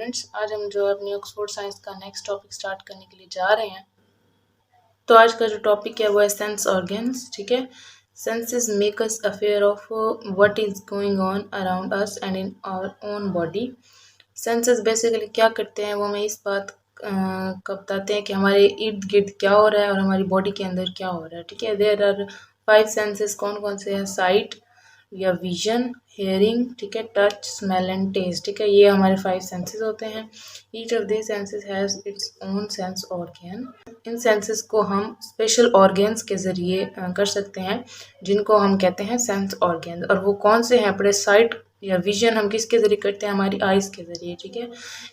Students, आज हम जो अपनी ऑक्सफोर्ड साइंस का नेक्स्ट टॉपिक स्टार्ट करने के लिए जा रहे हैं। तो आज का जो टॉपिक है वो है सेंस ऑर्गन्स। ठीक है, senses make us aware of what is going on around us and in our own body. Senses basically क्या करते हैं, वो हमें इस बात का बताते हैं कि हमारे इर्द गिर्द क्या हो रहा है और हमारी बॉडी के अंदर क्या हो रहा है। ठीक है, देयर आर 5 सेंसेस। कौन कौन से हैं? साइट या विजन, हेयरिंग, ठीक है, टच, स्मेल एंड टेस्ट। ठीक है, ये हमारे 5 सेंसेस होते हैं। Each of this senses has its own sense organ. In senses को हम स्पेशल ऑर्गन्स के ज़रिए कर सकते हैं, जिनको हम कहते हैं सेंस ऑर्गन। और वो कौन से हैं? अपने साइट या विजन हम किसके ज़रिए करते हैं? हमारी आइज़ के ज़रिए। ठीक है,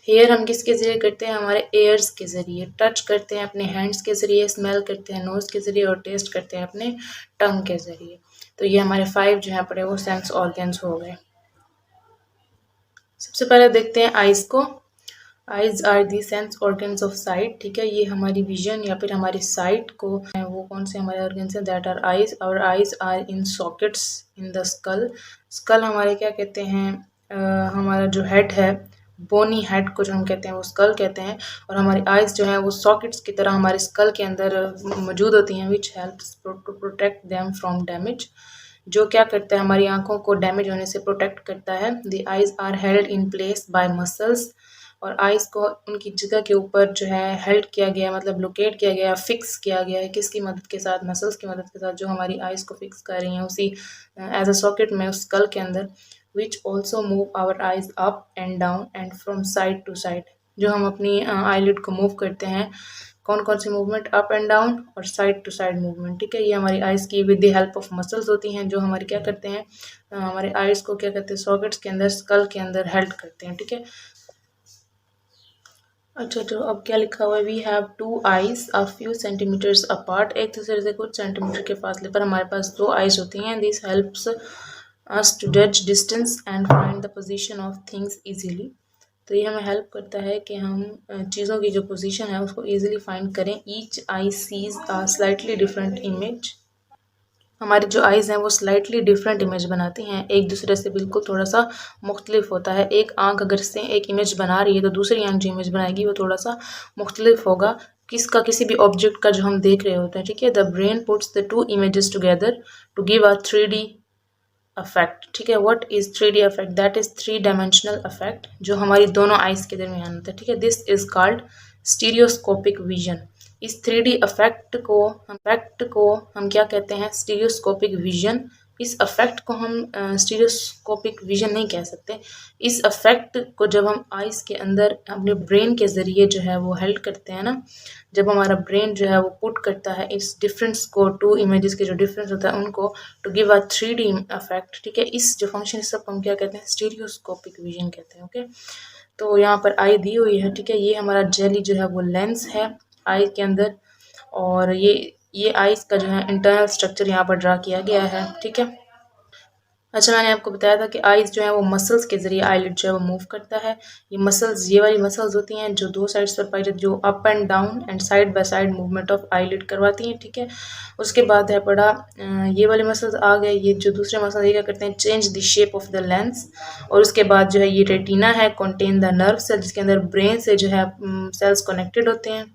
हेयर हम किसके ज़रिए करते हैं? हमारे एयर्स के ज़रिए। टच करते हैं अपने हैंड्स के ज़रिए, स्मेल करते हैं नोज़ के ज़रिए और टेस्ट करते हैं अपने टंग के ज़रिए। तो ये हमारे 5 जो हैं पड़े वो सेंस ऑर्गन्स हो गए। सबसे पहले देखते हैं आइज़ को। Eyes are the sense organs of sight. ठीक है, ये हमारी विजन या फिर हमारी साइट को वो कौन से हमारे ऑर्गन्स हैं? That are eyes. Our eyes are in sockets in the skull. Skull हमारे क्या कहते हैं? हमारा जो हेड है, बोनी हेड को जो हम कहते हैं वो स्कल कहते हैं। और हमारी आइज़ जो है वो सॉकेट्स की तरह हमारे स्कल के अंदर मौजूद होती हैं, which helps to protect them from damage. जो क्या करता है? हमारी आंखों को डैमेज होने से प्रोटेक्ट करता है। The eyes are held in place by muscles. और आइज़ को उनकी जगह के ऊपर जो है हेल्ड किया गया, मतलब लोकेट किया गया, फिक्स किया गया है। किसकी मदद के साथ? मसल्स की मदद के साथ, जो हमारी आइज़ को फिक्स कर रही हैं उसी एज अ सॉकेट में, उस स्कल के अंदर। Which also move our eyes up and down and from side to side. जो हम अपनी आईलिड को मूव करते हैं, कौन कौन सी मूवमेंट? अप एंड डाउन और साइड टू साइड मूवमेंट। ठीक है, ये हमारी आइज़ की with the help of muscles होती हैं, जो हमारी क्या करते हैं? हमारे आइज़ को क्या करते हैं? सॉकेट्स के अंदर, स्कल के अंदर हेल्ड करते हैं। ठीक है, अच्छा, तो अब क्या लिखा हुआ है? We have 2 eyes a few centimetres apart. एक दूसरे से कुछ सेंटीमीटर के फासले पर हमारे पास 2 आइज़ होती हैं। दिस हेल्प्स अस टू जज distance and find the position of things easily. तो ये हमें हेल्प करता है कि हम चीज़ों की जो पोजीशन है उसको इजीली फाइंड करें। Each I sees a slightly different image. हमारी जो आइज़ हैं वो स्लाइटली डिफरेंट इमेज बनाती हैं, एक दूसरे से बिल्कुल थोड़ा सा मुख्तलिफ होता है। एक आंख अगर से एक इमेज बना रही है तो दूसरी आंख जो इमेज बनाएगी वो थोड़ा सा मुख्तलिफ होगा। किसका? किसी भी ऑब्जेक्ट का जो हम देख रहे होते हैं। ठीक है, the brain puts the 2 images together to give a 3D effect. ठीक है, what is 3D effect? That is 3 dimensional effect, जो हमारी दोनों आइज़ के दरमियान होता है। ठीक है, this is called stereoscopic vision. इस 3D अफेक्ट को हम क्या कहते हैं? Stereoscopic vision. इस अफेक्ट को हम स्टीरियोस्कोपिक विजन नहीं कह सकते। इस अफेक्ट को जब हम आइज़ के अंदर अपने ब्रेन के ज़रिए जो है वो हेल्ड करते हैं ना, जब हमारा ब्रेन जो है वो पुट करता है इस डिफरेंस को, 2 इमेजेस के जो डिफरेंस होता है उनको, to give a 3D effect. ठीक है, इस जो फंक्शन इस सब को हम क्या कहते हैं? स्टीरियोस्कोपिक विजन कहते हैं। ओके, तो यहाँ पर आई दी हुई है। ठीक है, ये हमारा जेली जो है वो लेंस है आई के अंदर, और ये आइज़ का जो है इंटरनल स्ट्रक्चर यहाँ पर ड्रा किया गया है। ठीक है, अच्छा, मैंने आपको बताया था कि आइज़ जो है वो मसल्स के ज़रिए आईलिड जो है वो मूव करता है। ये मसल्स, ये वाली मसल्स होती हैं जो 2 साइड्स पर पाई जाती, जो up and down and side by side movement of eyelid करवाती हैं। ठीक है, उसके बाद है पड़ा ये वाले मसल्स आ गए। ये जो दूसरे मसल्स ये क्या करते हैं? Change the shape of the lens. और उसके बाद जो है ये रेटिना है, कंटेन द नर्व सेल, जिसके अंदर ब्रेन से जो है सेल्स कनेक्टेड होते हैं।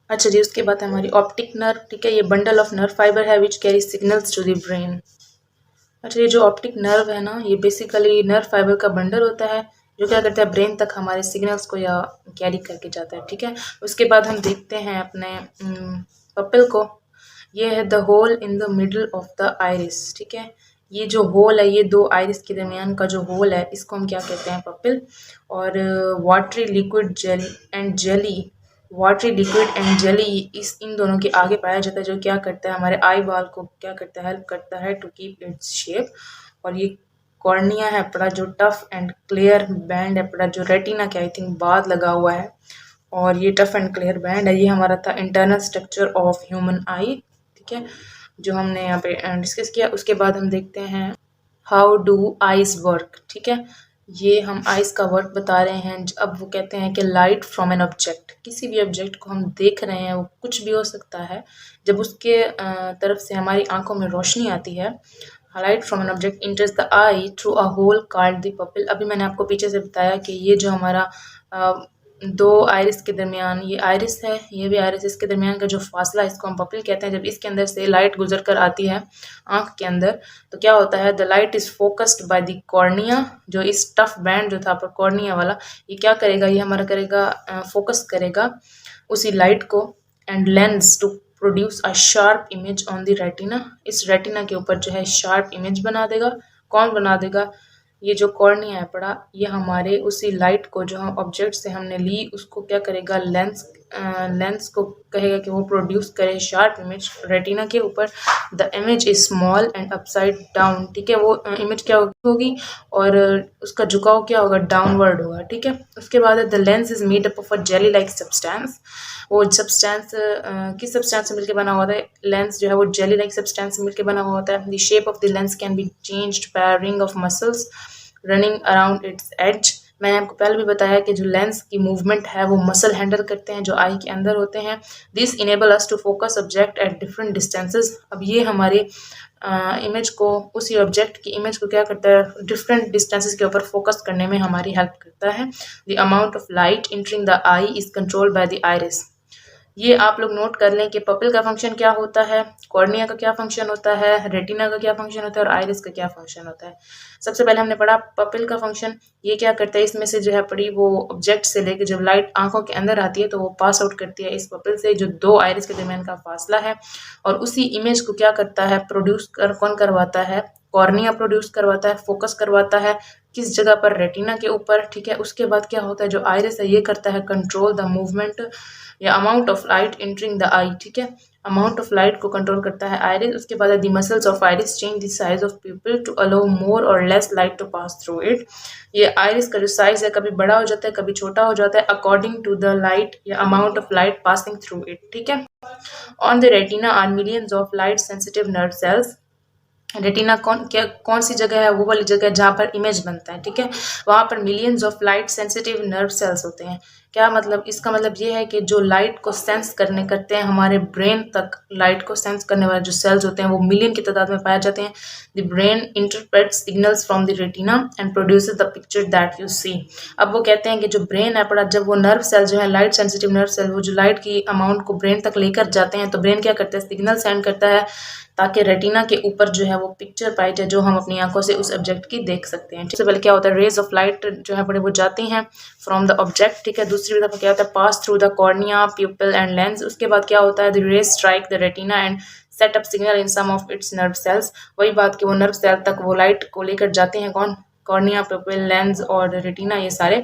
अच्छा जी, उसके बाद हमारी ऑप्टिक नर्व। ठीक है, ये बंडल ऑफ नर्व फाइबर है which carry signals to the brain. अच्छा, ये जो ऑप्टिक नर्व है ना, ये बेसिकली नर्व फाइबर का बंडल होता है, जो क्या करता है? ब्रेन तक हमारे सिग्नल्स को या कैरी करके जाता है। ठीक है, उसके बाद हम देखते हैं अपने पपिल को। ये है the hole in the middle of the iris. ठीक है, ये जो होल है, ये 2 आइरिस के दरमियान का जो होल है, इसको हम क्या कहते हैं? पपिल। और watery liquid gel and jelly, watery liquid and jelly इस इन दोनों के आगे पाया जाता है, जो क्या करता है? हमारे आई बॉल को क्या करता है? हेल्प करता है टू कीप इट्स शेप। और ये कॉर्निया है अपना, जो टफ एंड क्लियर बैंड है अपना, जो रेटिना के आई थिंक बाद लगा हुआ है। और ये टफ एंड क्लियर बैंड है, ये हमारा था इंटरनल स्ट्रक्चर ऑफ ह्यूमन आई। ठीक है, जो हमने यहाँ पे डिस्कस किया। उसके बाद हम देखते हैं हाउ डू आइज वर्क। ठीक है, ये हम आइज़ का वर्क बता रहे हैं। अब वो कहते हैं कि लाइट फ्रॉम एन ऑब्जेक्ट, किसी भी ऑब्जेक्ट को हम देख रहे हैं, वो कुछ भी हो सकता है, जब उसके तरफ से हमारी आंखों में रोशनी आती है, light from an object enters the eye through a hole called the pupil. अभी मैंने आपको पीछे से बताया कि ये जो हमारा दो आयरिस के दरमियान, ये आयरिस है, ये भी आयरिस, इसके दरमियान का जो फासला है इसको हम पपिल कहते हैं। जब इसके अंदर से लाइट गुजर कर आती है आँख के अंदर तो क्या होता है, the light is focused by the cornea. जो इस टफ बैंड जो था पर कॉर्निया वाला, ये क्या करेगा, ये हमारा करेगा फोकस करेगा उसी लाइट को, and lens to produce a sharp image on the retina. इस रेटिना के ऊपर जो है शार्प इमेज बना देगा। कौन बना देगा, ये जो कॉर्निया है पड़ा, ये हमारे उसी लाइट को जो हम ऑब्जेक्ट से हमने ली उसको क्या करेगा, लेंस को कहेगा कि वो प्रोड्यूस करे शार्प इमेज रेटिना के ऊपर। The image is small and upside down, ठीक है, वो इमेज क्या होगी और उसका झुकाव क्या होगा, डाउनवर्ड होगा, ठीक है। उसके बाद the lens is made up of a jelly like substance. वो सब्सटेंस किस सब्सटेंस से मिलकर बना हुआ होता है, लेंस जो है वो जेली लाइक सब्सटेंस से मिलकर बना हुआ होता है। The shape of the lens can be changed by a ring of muscles running around its edge. मैंने आपको पहले भी बताया कि जो लेंस की मूवमेंट है वो मसल हैंडल करते हैं जो आई के अंदर होते हैं। This enable us to focus object at different distances. अब ये हमारे इमेज को, उसी ऑब्जेक्ट की इमेज को क्या करता है, डिफरेंट डिस्टेंसेस के ऊपर फोकस करने में हमारी हेल्प करता है। The amount of light entering the I is controlled by the iris. ये आप लोग नोट कर लें कि पपिल का फंक्शन क्या होता है, कॉर्निया का क्या फंक्शन होता है, रेटिना का क्या फंक्शन होता है और आइरिस का क्या फंक्शन होता है। सबसे पहले हमने पढ़ा पपिल का फंक्शन, ये क्या करता है, इसमें से जो है पड़ी वो ऑब्जेक्ट से लेकर जब लाइट आंखों के अंदर आती है तो वो पास आउट करती है इस पपिल से, जो दो आइरिस के दरमियान का फासला है, और उसी इमेज को क्या करता है, कौन करवाता है, कॉर्निया प्रोड्यूस करवाता है, फोकस करवाता है किस जगह पर, रेटिना के ऊपर, ठीक है। उसके बाद क्या होता है, जो आइरिस है ये करता है कंट्रोल द मूवमेंट या amount of light entering the eye, ठीक है, अमाउंट ऑफ लाइट को कंट्रोल करता है आइरिस। उसके बाद the muscles of iris change the size of pupil to allow more और less light to pass through it. ये आइरिस का जो साइज है कभी बड़ा हो जाता है कभी छोटा हो जाता है अकॉर्डिंग टू द लाइट या amount of light passing through it, ठीक है। On the retina are millions of light sensitive nerve cells. Retina कौन सी जगह है, वो वाली जगह जहाँ पर इमेज बनता है, ठीक है, वहाँ पर millions of light sensitive nerve sales होते हैं। क्या मतलब, इसका मतलब ये है कि जो लाइट को सेंस करते हैं हमारे ब्रेन तक, लाइट को सेंस करने वाले जो सेल्स होते हैं वो मिलियन की तादाद में पाए जाते हैं। The brain interprets signals from the retina and produces the picture that you see. अब वो कहते हैं कि जो ब्रेन है पड़ा, जब वो नर्व सेल जो है लाइट सेंसिटिव नर्व सेल, वो जो लाइट की अमाउंट को ब्रेन तक लेकर जाते हैं तो ब्रेन क्या करता है, सिग्नल सेंड करता है ताकि रेटिना के ऊपर जो है वो पिक्चर पाई जाए जो हम अपनी आंखों से उस ऑब्जेक्ट की देख सकते हैं। सबसे पहले क्या होता है, रेज ऑफ लाइट जो है बड़े वो जाती हैं फ्रॉम द ऑब्जेक्ट, ठीक है। दूसरी दफा क्या होता है, pass through the cornea, pupil and lens. उसके बाद क्या होता है, the rays strike the retina and set up signal in some of its nerve cells. वही बात कि वो नर्व सेल तक वो लाइट को लेकर जाते हैं, कौन, कॉर्निया, प्यूपिल, लेंस और रेटिना, ये सारे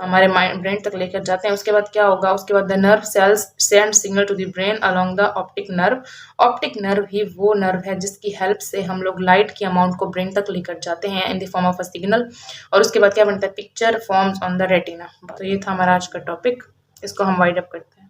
हमारे माइंड ब्रेन तक लेकर जाते हैं। उसके बाद क्या होगा, उसके बाद the nerve cells send signal to the brain along the optic nerve. Optic nerve ही वो नर्व है जिसकी हेल्प से हम लोग लाइट की अमाउंट को ब्रेन तक लेकर जाते हैं in the form of a signal. और उसके बाद क्या बनता है, picture forms on the retina. तो ये था हमारा आज का टॉपिक, इसको हम वाइड अप करते हैं।